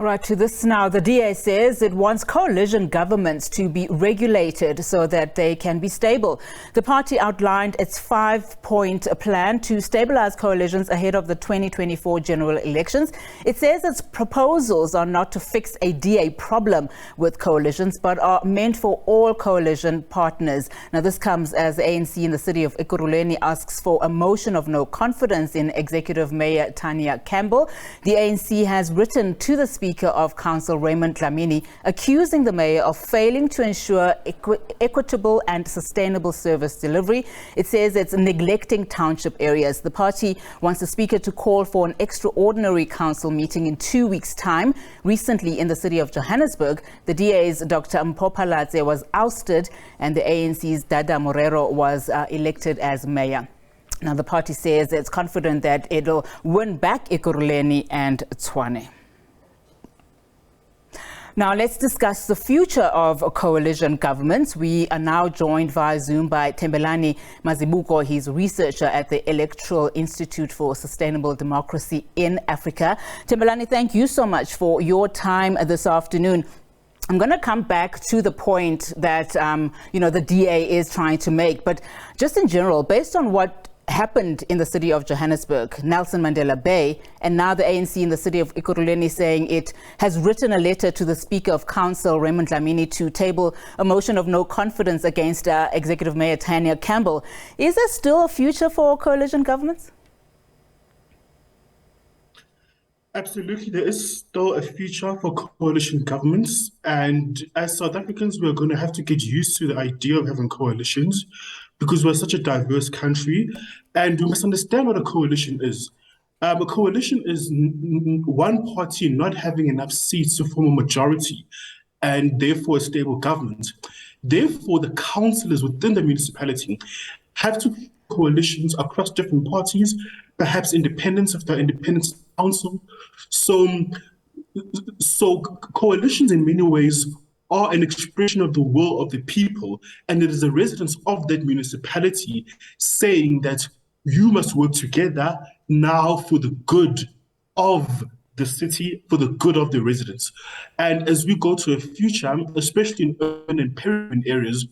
Right, to this now, the DA says it wants coalition governments to be regulated so that they can be stable. The party outlined its 5-point plan to stabilize coalitions ahead of the 2024 general elections. It says its proposals are not to fix a DA problem with coalitions, but are meant for all coalition partners. Now, this comes as the ANC in the city of Ekurhuleni asks for a motion of no confidence in Executive Mayor Tanya Campbell. The ANC has written to the Speaker of Council Raymond Dlamini, accusing the mayor of failing to ensure equitable and sustainable service delivery. It says it's neglecting township areas. The party wants the Speaker to call for an extraordinary council meeting in 2 weeks' time. Recently, in the city of Johannesburg, the DA's Dr. Mpho Phalatse was ousted and the ANC's Dada Morero was elected as mayor. Now, the party says it's confident that it'll win back Ekurhuleni and Tshwane. Now, let's discuss the future of coalition governments. We are now joined via Zoom by Thembelani Mazibuko. He's a researcher at the Electoral Institute for Sustainable Democracy in Africa. Thembelani, thank you so much for your time this afternoon. I'm going to come back to the point that, the DA is trying to make. But just in general, based on what happened in the city of Johannesburg, Nelson Mandela Bay, and now the ANC in the city of Ekurhuleni saying it has written a letter to the Speaker of Council, Raymond Dlamini, to table a motion of no confidence against Executive Mayor Tanya Campbell. Is there still a future for coalition governments? Absolutely, there is still a future for coalition governments. And as South Africans, we're going to have to get used to the idea of having coalitions because we're such a diverse country. And we must understand what a coalition is. A coalition is one party not having enough seats to form a majority and therefore a stable government. Therefore, the councillors within the municipality have to form coalitions across different parties, perhaps independence of the independent council. So coalitions in many ways are an expression of the will of the people, and it is the residents of that municipality saying that you must work together now for the good of the city, for the good of the residents. And as we go to a future, especially in urban and peri-urban areas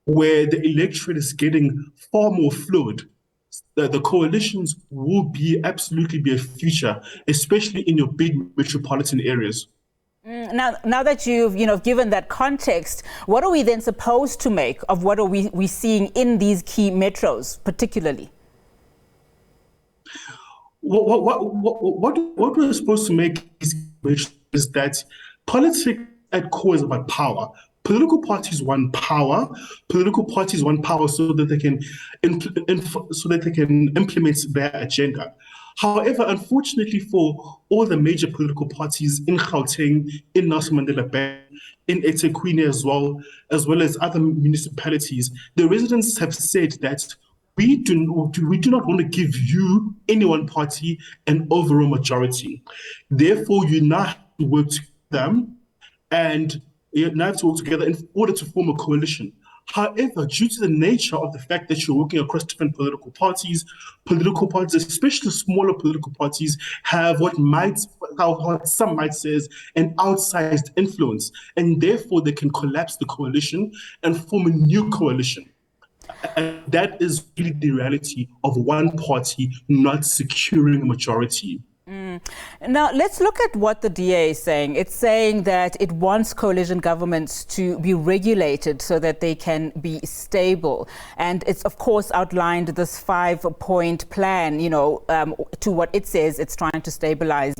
where the electorate is getting far more fluid, the coalitions will absolutely be a future, especially in your big metropolitan areas. Now that you've given that context, what are we then supposed to make of what are we seeing in these key metros, particularly? What we're supposed to make is that politics at core is about power. Political parties want power. Political parties want power so that they can implement their agenda. However, unfortunately for all the major political parties in Gauteng, in Nelson Mandela Bay, in eThekwini as well as other municipalities, the residents have said that we do not want to give you, any one party, an overall majority. Therefore, you now have to work together in order to form a coalition. However, due to the nature of the fact that you're working across different political parties, especially smaller political parties, have what some might say is an outsized influence, and therefore they can collapse the coalition and form a new coalition. And that is really the reality of one party not securing a majority. Now, let's look at what the DA is saying. It's saying that it wants coalition governments to be regulated so that they can be stable. And it's, of course, outlined this 5-point plan, to what it says it's trying to stabilize,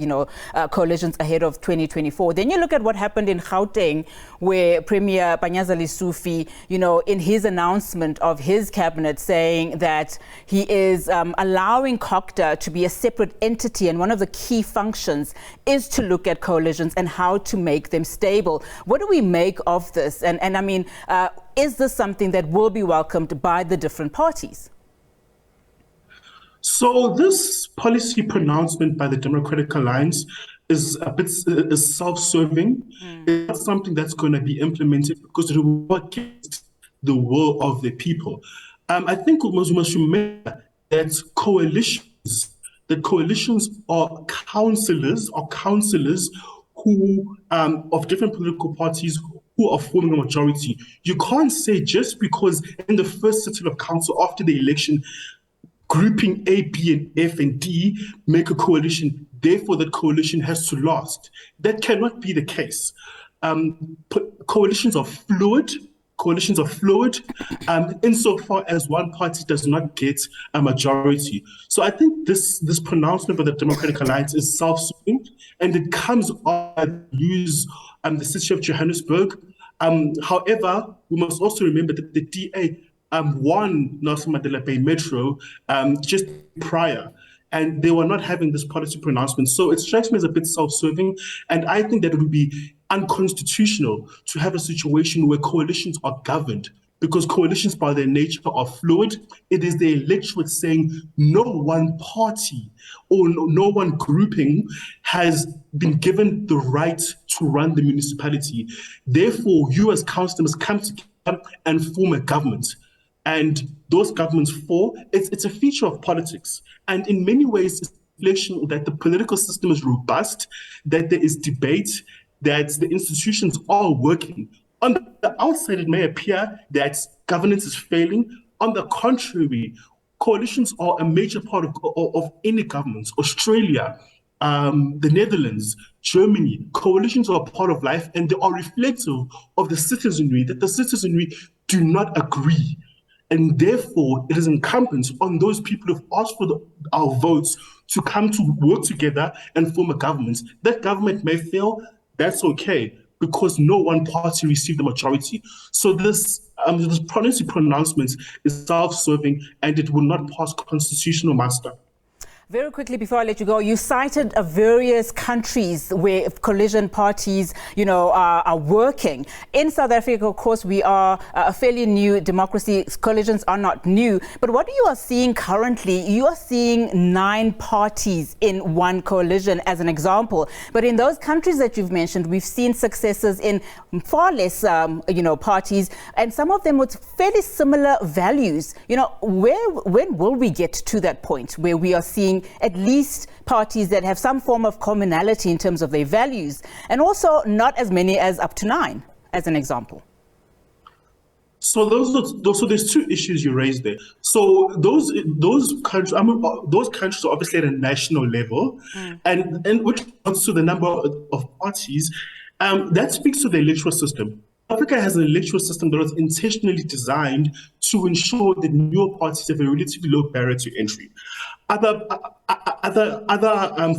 coalitions ahead of 2024. Then you look at what happened in Gauteng, where Premier Panyaza Lesufi, in his announcement of his cabinet saying that he is allowing COCTA to be a separate entity, and one of the key functions is to look at coalitions and how to make them stable. What do we make of this? And I mean, is this something that will be welcomed by the different parties? So this policy pronouncement by the Democratic Alliance is a bit self-serving. It's not something that's going to be implemented because it will work against the will of the people. I think we must remember that coalitions are councillors who of different political parties who are forming a majority. You can't say just because in the first sitting of council after the election, grouping A, B, and F and D make a coalition, therefore that coalition has to last. That cannot be the case. Coalitions are fluid. Insofar as one party does not get a majority. So I think this pronouncement by the Democratic Alliance is self-serving, and it comes on use the city of Johannesburg. However, we must also remember that the DA won Nelson Mandela Bay Metro just prior, and they were not having this policy pronouncement. So it strikes me as a bit self-serving, and I think that it would be unconstitutional to have a situation where coalitions are governed, because coalitions by their nature are fluid. It is the electorate saying no one party or no one grouping has been given the right to run the municipality. Therefore, you as councillors come together and form a government. And those governments it's a feature of politics. And in many ways, it's a reflection that the political system is robust, that there is debate, that the institutions are working. On the outside, it may appear that governance is failing. On the contrary, coalitions are a major part of any government. Australia, the Netherlands, Germany, coalitions are a part of life, and they are reflective of the citizenry, that the citizenry do not agree. And therefore, it is incumbent on those people who have asked for our votes to come to work together and form a government. That government may fail, that's okay, because no one party received the majority. So this policy pronouncement is self-serving, and it will not pass constitutional muster. Very quickly, before I let you go, you cited various countries where coalition parties, are working. In South Africa, of course, we are a fairly new democracy. Coalitions are not new. But what you are seeing currently, you are seeing 9 parties in one coalition, as an example. But in those countries that you've mentioned, we've seen successes in far less, parties, and some of them with fairly similar values. When will we get to that point where we are seeing at least parties that have some form of commonality in terms of their values, and also not as many as up to 9, as an example? So there's 2 issues you raised there. So those countries are obviously at a national level, and which comes to the number of parties, that speaks to the electoral system. Africa has an electoral system that was intentionally designed to ensure that newer parties have a relatively low barrier to entry. For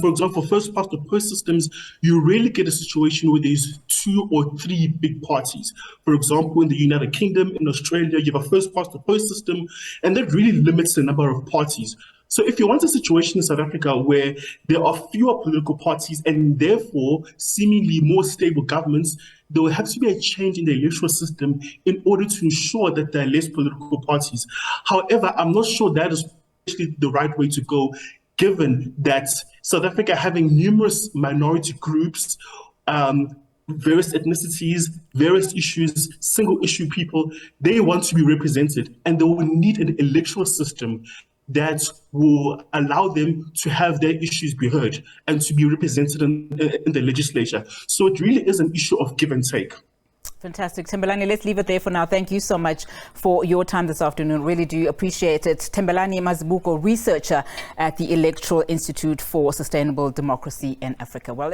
example, first past the post systems, you rarely get a situation where there's 2 or 3 big parties. For example, in the United Kingdom, in Australia, you have a first past the post system, and that really limits the number of parties. So if you want a situation in South Africa where there are fewer political parties and therefore seemingly more stable governments, there will have to be a change in the electoral system in order to ensure that there are less political parties. However, I'm not sure that is actually the right way to go, given that South Africa having numerous minority groups, various ethnicities, various issues, single issue people, they want to be represented, and they will need an electoral system that will allow them to have their issues be heard and to be represented in the legislature. So it really is an issue of give and take. Fantastic. Thembelani, let's leave it there for now. Thank you so much for your time this afternoon. Really do appreciate it. Thembelani Mazibuko-researcher at the Electoral Institute for Sustainable Democracy in Africa. Well,